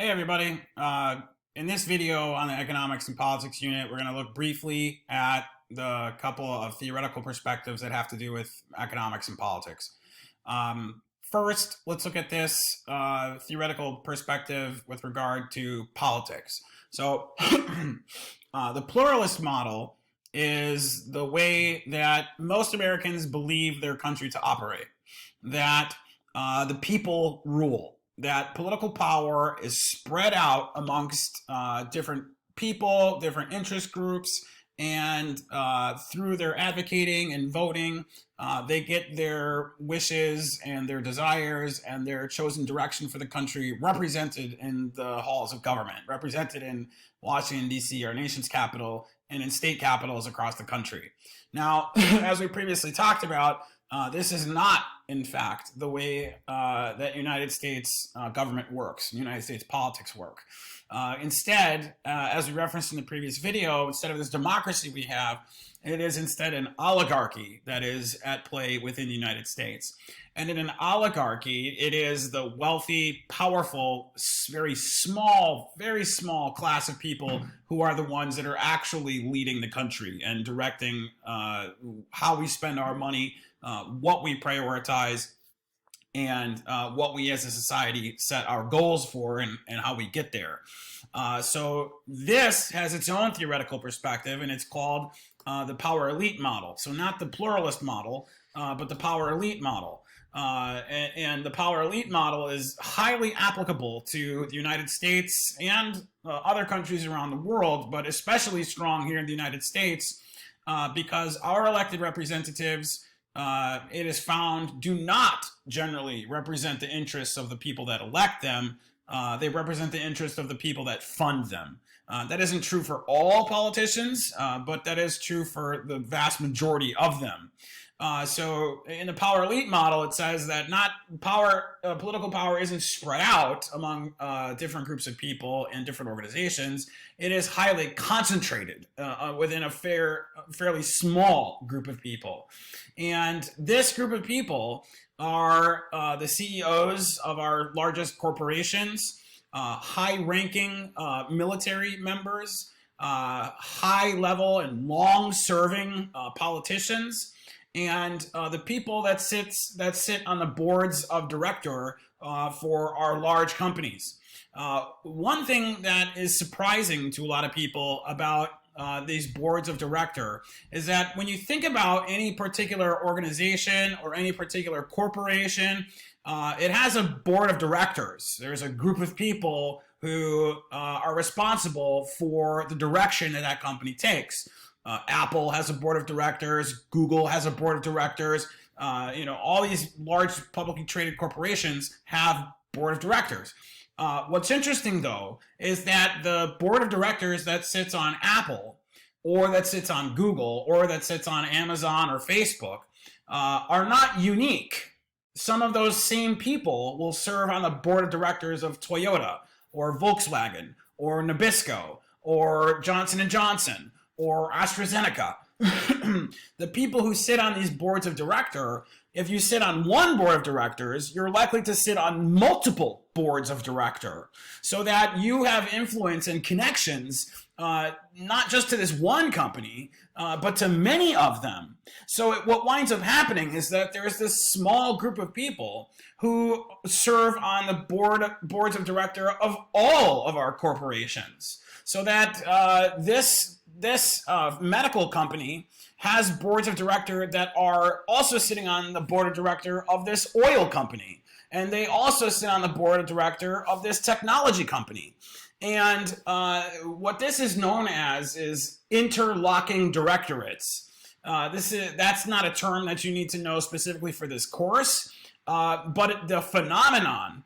Hey everybody, in this video on the economics and politics unit, we're going to look briefly at the couple of theoretical perspectives that have to do with economics and politics. First, let's look at this theoretical perspective with regard to politics. So the pluralist model is the way that most Americans believe their country to operate, that the people rule, that political power is spread out amongst different people, different interest groups, and through their advocating and voting, they get their wishes and their desires and their chosen direction for the country represented in the halls of government, represented in Washington, D.C., our nation's capital, and in state capitals across the country. Now, as we previously talked about, this is not, in fact, the way that United States government works, United States politics work. Instead, as we referenced in the previous video, instead of this democracy we have, it is instead an oligarchy that is at play within the United States. And in an oligarchy, it is the wealthy, powerful, very small class of people who are the ones that are actually leading the country and directing how we spend our money, what we prioritize, and what we as a society set our goals for and how we get there. So this has its own theoretical perspective, and it's called the power elite model. So not the pluralist model, but the power elite model. And the power elite model is highly applicable to the United States and other countries around the world, but especially strong here in the United States because our elected representatives, it is found, do not generally represent the interests of the people that elect them. They represent the interests of the people that fund them. That isn't true for all politicians, but that is true for the vast majority of them. So in the power elite model, it says that political power isn't spread out among different groups of people and different organizations. It is highly concentrated within a fairly small group of people. And this group of people are the CEOs of our largest corporations, high-ranking military members, high-level and long-serving politicians, and the people that sit on the boards of director for our large companies. One thing that is surprising to a lot of people about these boards of director is that when you think about any particular organization or any particular corporation, it has a board of directors. There's a group of people who are responsible for the direction that that company takes. Apple has a board of directors. Google has a board of directors. All these large publicly traded corporations have board of directors. What's interesting, though, is that the board of directors that sits on Apple or that sits on Google or that sits on Amazon or Facebook are not unique. Some of those same people will serve on the board of directors of Toyota or Volkswagen or Nabisco or Johnson & Johnson or AstraZeneca. The people who sit on these boards of director, if you sit on one board of directors, you're likely to sit on multiple boards of director, so that you have influence and connections, not just to this one company, but to many of them. So what winds up happening is that there's this small group of people who serve on the boards of director of all of our corporations, so that this medical company has boards of director that are also sitting on the board of director of this oil company. And they also sit on the board of director of this technology company. And what this is known as is interlocking directorates. That's not a term that you need to know specifically for this course, but the phenomenon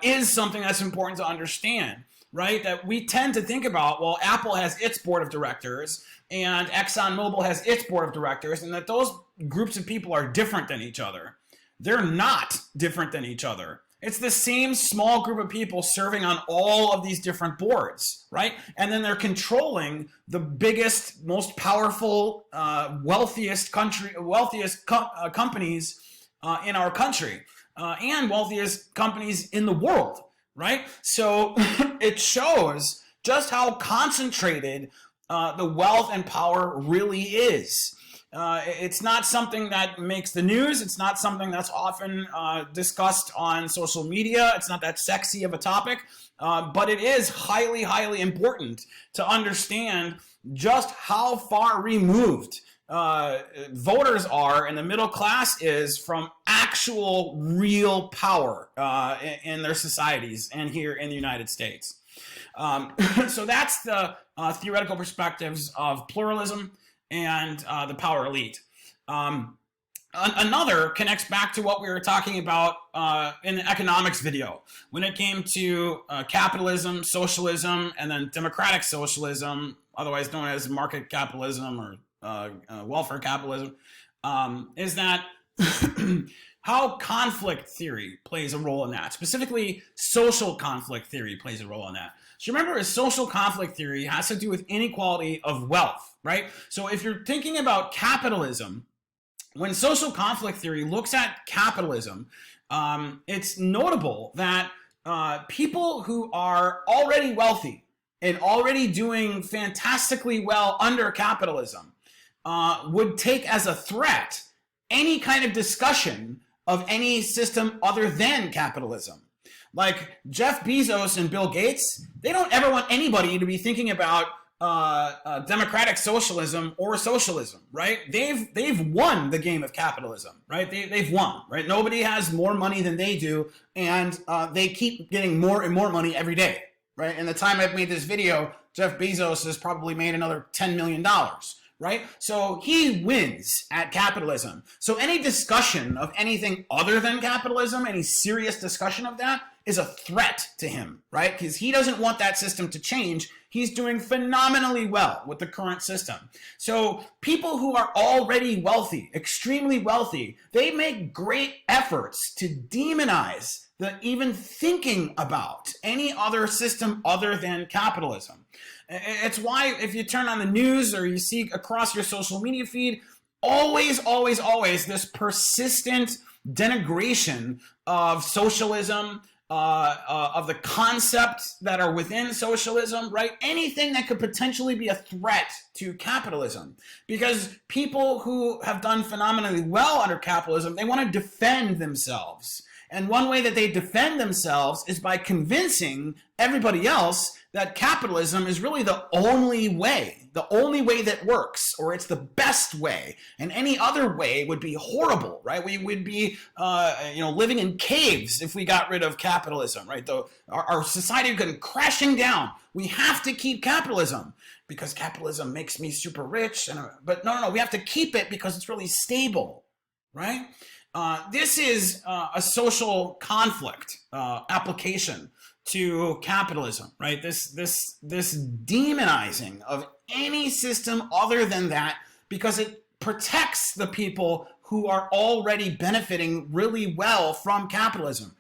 is something that's important to understand. Right? That we tend to think about, well, Apple has its board of directors and ExxonMobil has its board of directors, and that those groups of people are different than each other. They're not different than each other. It's the same small group of people serving on all of these different boards, right? And then they're controlling the biggest, most powerful, wealthiest companies in our country and wealthiest companies in the world. right? So it shows just how concentrated the wealth and power really is. It's not something that makes the news. It's not something that's often discussed on social media. It's not that sexy of a topic, but it is highly, highly important to understand just how far removed voters are and the middle class is from actual real power in their societies and here in the United States. So that's the theoretical perspectives of pluralism and the power elite. Another connects back to what we were talking about in the economics video when it came to capitalism, socialism, and then democratic socialism, otherwise known as market capitalism or welfare capitalism, is that how conflict theory plays a role in that. Specifically, social conflict theory plays a role in that. So remember, a social conflict theory has to do with inequality of wealth, right? So if you're thinking about capitalism, when social conflict theory looks at capitalism, it's notable that people who are already wealthy and already doing fantastically well under capitalism would take as a threat any kind of discussion of any system other than capitalism. Like Jeff Bezos and Bill Gates, they don't ever want anybody to be thinking about democratic socialism or socialism, right? They've won the game of capitalism, right? They've won, right? Nobody has more money than they do, and they keep getting more and more money every day, right? In the time I've made this video, Jeff Bezos has probably made another $10 million, right? So he wins at capitalism. So any discussion of anything other than capitalism, any serious discussion of that, is a threat to him, right? Because he doesn't want that system to change. He's doing phenomenally well with the current system. So people who are already wealthy, extremely wealthy, they make great efforts to demonize the even thinking about any other system other than capitalism. It's why if you turn on the news or you see across your social media feed, always this persistent denigration of socialism, of the concepts that are within socialism, right? Anything that could potentially be a threat to capitalism. Because people who have done phenomenally well under capitalism, they want to defend themselves. And one way that they defend themselves is by convincing everybody else that capitalism is really the only way that works, or it's the best way, and any other way would be horrible, right? We would be, living in caves if we got rid of capitalism, right? Our society would go crashing down. We have to keep capitalism because capitalism makes me super rich, but no, we have to keep it because it's really stable, right? This is a social conflict application to capitalism, right? This demonizing of any system other than that because it protects the people who are already benefiting really well from capitalism.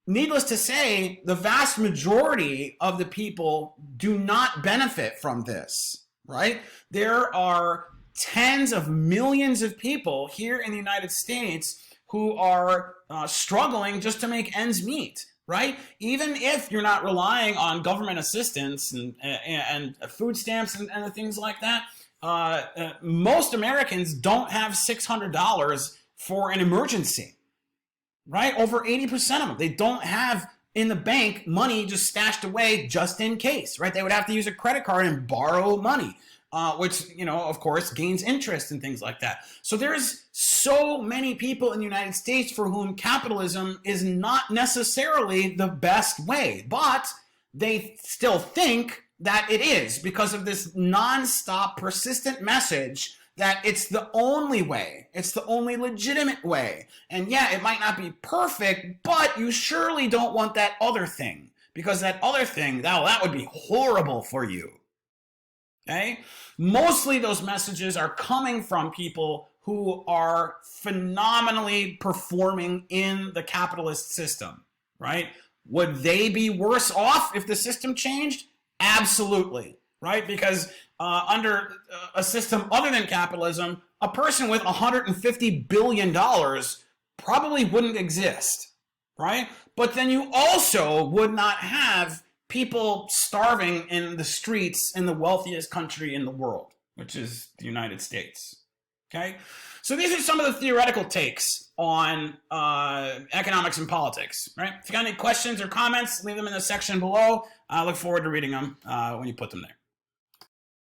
Needless to say, the vast majority of the people do not benefit from this, right? There are tens of millions of people here in the United States who are struggling just to make ends meet, right? Even if you're not relying on government assistance and food stamps and things like that, most Americans don't have $600 for an emergency, right? Over 80% of them, they don't have in the bank money just stashed away just in case, right? They would have to use a credit card and borrow money. Which, of course, gains interest and things like that. So there's so many people in the United States for whom capitalism is not necessarily the best way, but they still think that it is because of this nonstop, persistent message that it's the only way. It's the only legitimate way. And yeah, it might not be perfect, but you surely don't want that other thing because that other thing, that would be horrible for you. Okay? Mostly those messages are coming from people who are phenomenally performing in the capitalist system, right? Would they be worse off if the system changed? Absolutely, right? Because under a system other than capitalism, a person with $150 billion probably wouldn't exist, right? But then you also would not have people starving in the streets in the wealthiest country in the world, which is the United States. Okay? So these are some of the theoretical takes on economics and politics, right? If you got any questions or comments, leave them in the section below. I look forward to reading them when you put them there.